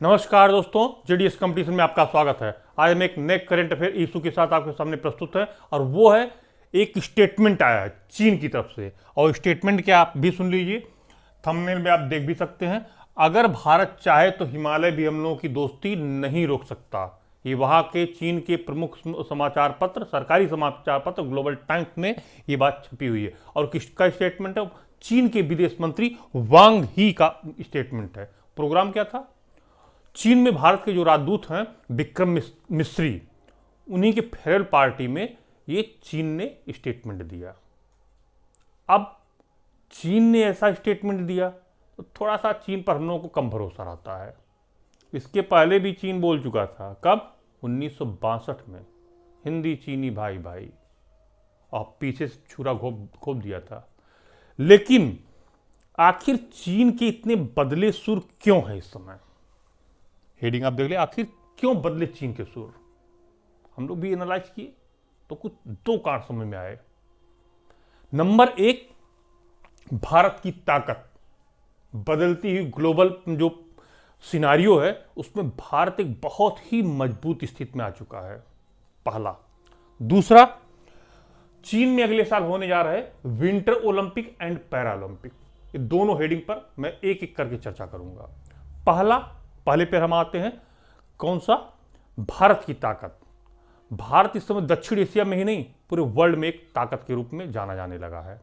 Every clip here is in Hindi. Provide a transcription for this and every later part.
नमस्कार दोस्तों, जेडीएस कंपटीशन में आपका स्वागत है। आज मैं एक नए करंट अफेयर इशू के साथ आपके सामने प्रस्तुत है और वो है एक स्टेटमेंट आया है चीन की तरफ से। और स्टेटमेंट क्या आप भी सुन लीजिए, थंबनेल में आप देख भी सकते हैं। अगर भारत चाहे तो हिमालय भी हम लोगों की दोस्ती नहीं रोक सकता। ये वहां के चीन के प्रमुख समाचार पत्र, सरकारी समाचार पत्र ग्लोबल टाइम्स में ये बात छपी हुई है। और किसका स्टेटमेंट है? चीन के विदेश मंत्री वांग ही का स्टेटमेंट है। प्रोग्राम क्या था? चीन में भारत के जो राजदूत हैं विक्रम मिस्री, उन्हीं के फेडरल पार्टी में ये चीन ने स्टेटमेंट दिया। अब चीन ने ऐसा स्टेटमेंट दिया तो थोड़ा सा चीन पर हम लोगों को कम भरोसा रहता है। इसके पहले भी चीन बोल चुका था। कब? 1962 में, हिंदी चीनी भाई भाई, और पीछे से छुरा घोप दिया था। लेकिन आखिर चीन के इतने बदले सुर क्यों है इस समय? हेडिंग आप देख ले, आखिर क्यों बदले चीन के सुर? हम लोग भी एनालाइज किए तो कुछ दो कारण समझ में आए। नंबर एक, भारत की ताकत। बदलती हुई ग्लोबल जो सिनारियो है उसमें भारत एक बहुत ही मजबूत स्थिति में आ चुका है, पहला। दूसरा, चीन में अगले साल होने जा रहे विंटर ओलंपिक एंड पैरालंपिक। ये दोनों हेडिंग पर मैं एक एक करके चर्चा करूंगा। पहले पे हम आते हैं, कौन सा? भारत की ताकत। भारत इस समय दक्षिण एशिया में ही नहीं, पूरे वर्ल्ड में एक ताकत के रूप में जाना जाने लगा है।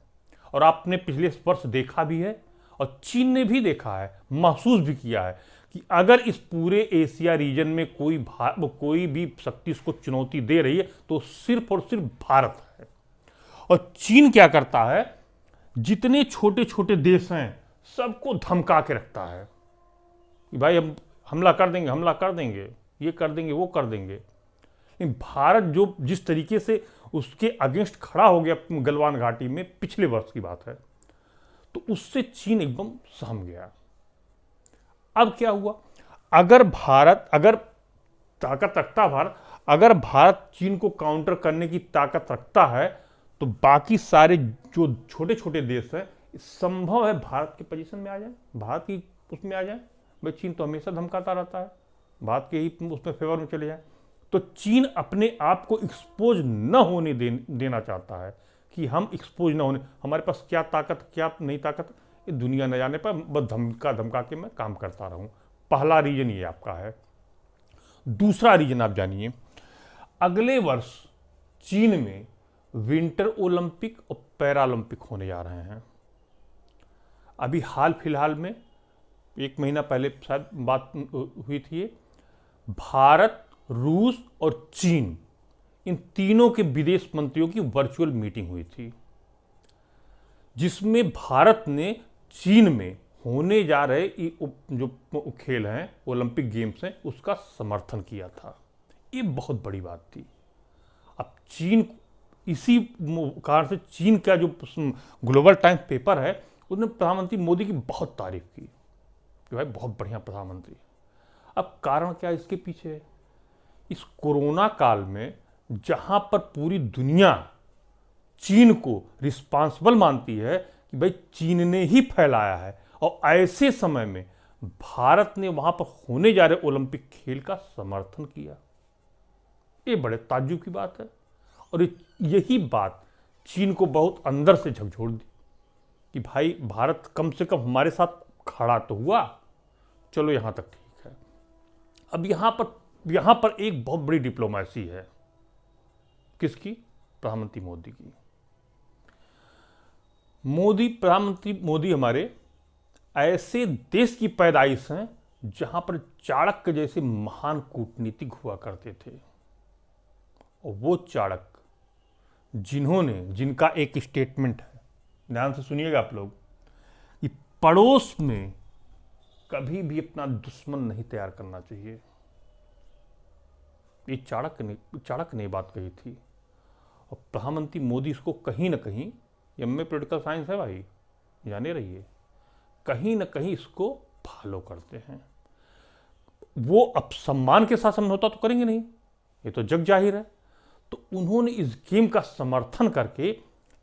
और आपने पिछले वर्ष देखा भी है और चीन ने भी देखा है, महसूस भी किया है कि अगर इस पूरे एशिया रीजन में कोई भी शक्ति इसको चुनौती दे रही है तो सिर्फ और सिर्फ भारत है। और चीन क्या करता है? जितने छोटे छोटे देश हैं सबको धमका के रखता है कि भाई हम हमला कर देंगे, ये कर देंगे, वो कर देंगे। लेकिन भारत जो जिस तरीके से उसके अगेंस्ट खड़ा हो गया गलवान घाटी में, पिछले वर्ष की बात है, तो उससे चीन एकदम सहम गया। अब क्या हुआ? अगर ताकत रखता भारत, अगर भारत चीन को काउंटर करने की ताकत रखता है तो बाकी सारे जो छोटे छोटे देश हैं, संभव है भारत के पोजीशन में आ जाए, भारत की उसमें आ जाए। भाई चीन तो हमेशा धमकाता रहता है, भारत के ही उसमें फेवर में चले जाए। तो चीन अपने आप को एक्सपोज न होने देना चाहता है कि हम एक्सपोज न होने, हमारे पास क्या ताकत क्या नहीं ताकत, ये दुनिया न जाने पर बस धमका के मैं काम करता रहूं। पहला रीजन ये आपका है। दूसरा रीजन आप जानिए, अगले वर्ष चीन में विंटर ओलंपिक और पैरालंपिक होने जा रहे हैं। अभी हाल फिलहाल में, एक महीना पहले शायद बात हुई थी, भारत, रूस और चीन, इन तीनों के विदेश मंत्रियों की वर्चुअल मीटिंग हुई थी, जिसमें भारत ने चीन में होने जा रहे जो खेल हैं, ओलंपिक गेम्स हैं, उसका समर्थन किया था। ये बहुत बड़ी बात थी। अब चीन, इसी कारण से चीन का जो ग्लोबल टाइम्स पेपर है उसने प्रधानमंत्री मोदी की बहुत तारीफ की कि भाई बहुत बढ़िया प्रधानमंत्री। अब कारण क्या इसके पीछे है? इस कोरोना काल में जहां पर पूरी दुनिया चीन को रिस्पांसिबल मानती है कि भाई चीन ने ही फैलाया है, और ऐसे समय में भारत ने वहां पर होने जा रहे ओलंपिक खेल का समर्थन किया। ये बड़े ताज्जुब की बात है। और यही बात चीन को बहुत अंदर से झकझोर दी कि भाई भारत कम से कम हमारे साथ खड़ा तो हुआ, चलो यहां तक ठीक है। अब यहां पर एक बहुत बड़ी डिप्लोमेसी है। किसकी? प्रधानमंत्री मोदी की। प्रधानमंत्री मोदी हमारे ऐसे देश की पैदाइश हैं जहां पर चाणक्य जैसे महान कूटनीतिक हुआ करते थे। और वो चाणक्य जिनका एक स्टेटमेंट है, ध्यान से सुनिएगा आप लोग, कि पड़ोस में कभी भी अपना दुश्मन नहीं तैयार करना चाहिए। ये चाणक्य ने बात कही थी। और प्रधानमंत्री मोदी इसको कहीं ना कहीं, एमए पॉलिटिकल साइंस है भाई, जाने रहिए, कहीं ना कहीं इसको फॉलो करते हैं। वो अब सम्मान के साथ समझौता तो करेंगे नहीं, ये तो जग जाहिर है। तो उन्होंने इस गेम का समर्थन करके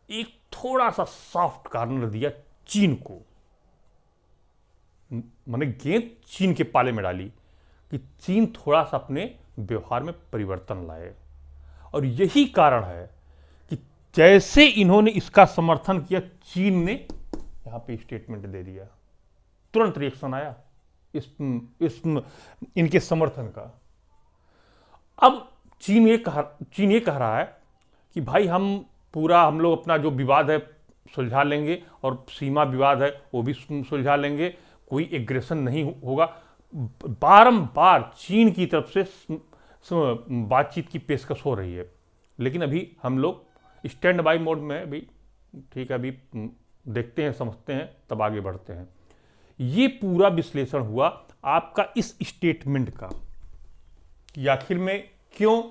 एक थोड़ा सा सॉफ्ट कार्नर दिया चीन को, माने गेंद चीन के पाले में डाली कि चीन थोड़ा सा अपने व्यवहार में परिवर्तन लाए। और यही कारण है कि जैसे इन्होंने इसका समर्थन किया, चीन ने यहां पे स्टेटमेंट दे दिया, तुरंत रिएक्शन आया इस इनके समर्थन का। अब चीन ये कह रहा है कि भाई हम लोग अपना जो विवाद है सुलझा लेंगे और सीमा विवाद है वो भी सुलझा लेंगे, कोई एग्रेशन नहीं होगा। बारंबार चीन की तरफ से बातचीत की पेशकश हो रही है, लेकिन अभी हम लोग स्टैंड बाय मोड में, अभी ठीक है, अभी देखते हैं, समझते हैं, तब आगे बढ़ते हैं। ये पूरा विश्लेषण हुआ आपका इस स्टेटमेंट का कि आखिर में क्यों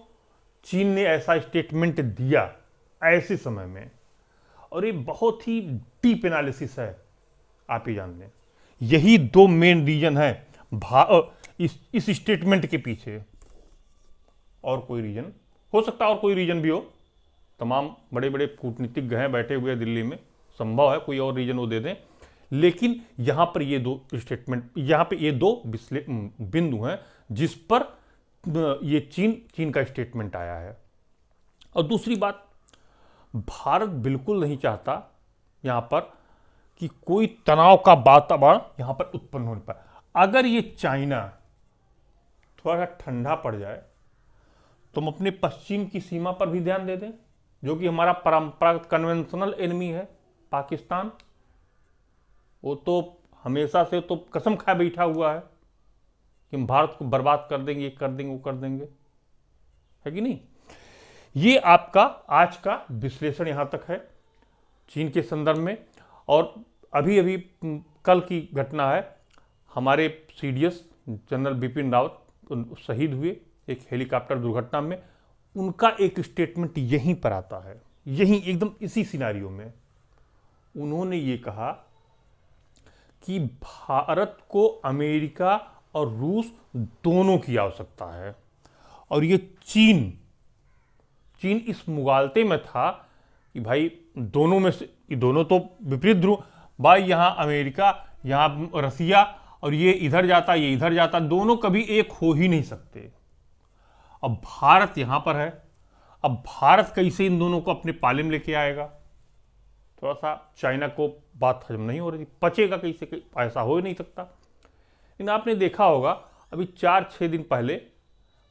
चीन ने ऐसा स्टेटमेंट दिया ऐसे समय में, और ये बहुत ही डीप एनालिसिस है, आप ही जान लें। यही दो मेन रीजन है इस स्टेटमेंट के पीछे। और कोई रीजन हो सकता है, और कोई रीजन भी हो, तमाम बड़े बड़े कूटनीतिज्ञ हैं बैठे हुए दिल्ली में, संभव है कोई और रीजन वो दे दें, लेकिन यहां पर ये दो स्टेटमेंट, यहां पे ये दो बिंदु हैं जिस पर ये चीन का स्टेटमेंट आया है। और दूसरी बात, भारत बिल्कुल नहीं चाहता यहां पर कि कोई तनाव का वातावरण यहां पर उत्पन्न होने पर। अगर ये चाइना थोड़ा सा ठंडा पड़ जाए तो हम अपने पश्चिम की सीमा पर भी ध्यान दे दें, जो कि हमारा परंपरागत कन्वेंशनल एनिमी है पाकिस्तान। वो तो हमेशा से तो कसम खाए बैठा हुआ है कि हम भारत को बर्बाद कर देंगे, ये कर देंगे, वो कर देंगे, है कि नहीं। ये आपका आज का विश्लेषण यहां तक है चीन के संदर्भ में। और अभी अभी कल की घटना है, हमारे सीडीएस जनरल बिपिन रावत शहीद हुए एक हेलीकॉप्टर दुर्घटना में। उनका एक स्टेटमेंट यहीं पर आता है, यहीं एकदम इसी सिनारियो में। उन्होंने ये कहा कि भारत को अमेरिका और रूस दोनों की आवश्यकता है, और ये चीन इस मुगालते में था कि भाई दोनों में से, दोनों तो विपरीत ध्रुव, भाई यहां अमेरिका, यहां रसिया, और ये इधर जाता, ये इधर जाता, दोनों कभी एक हो ही नहीं सकते। अब भारत यहां पर है, अब भारत कैसे इन दोनों को अपने पाले में लेके आएगा। थोड़ा सा चाइना को बात हजम नहीं हो रही थी, पचेगा कैसे, ऐसा हो ही नहीं सकता। लेकिन आपने देखा होगा अभी 4-6 दिन पहले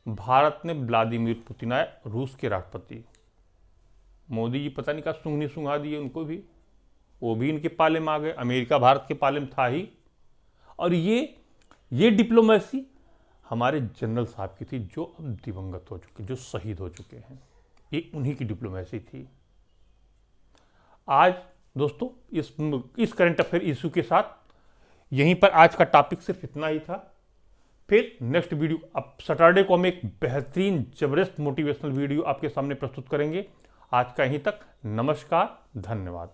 भारत ने व्लादिमीर पुतिन आए, रूस के राष्ट्रपति, मोदी जी पता नहीं क्या सूंघनी सूंघा दिए उनको भी, वो भी इनके पाले में आ गए। अमेरिका भारत के पाले में था ही। और ये डिप्लोमेसी हमारे जनरल साहब की थी, जो अब दिवंगत हो चुके, जो शहीद हो चुके हैं, ये उन्हीं की डिप्लोमेसी थी। आज दोस्तों इस करंट अफेयर इशू के साथ यहीं पर आज का टॉपिक सिर्फ इतना ही था। फिर नेक्स्ट वीडियो, अब सैटरडे को हम एक बेहतरीन जबरदस्त मोटिवेशनल वीडियो आपके सामने प्रस्तुत करेंगे। आज का यहीं तक, नमस्कार, धन्यवाद।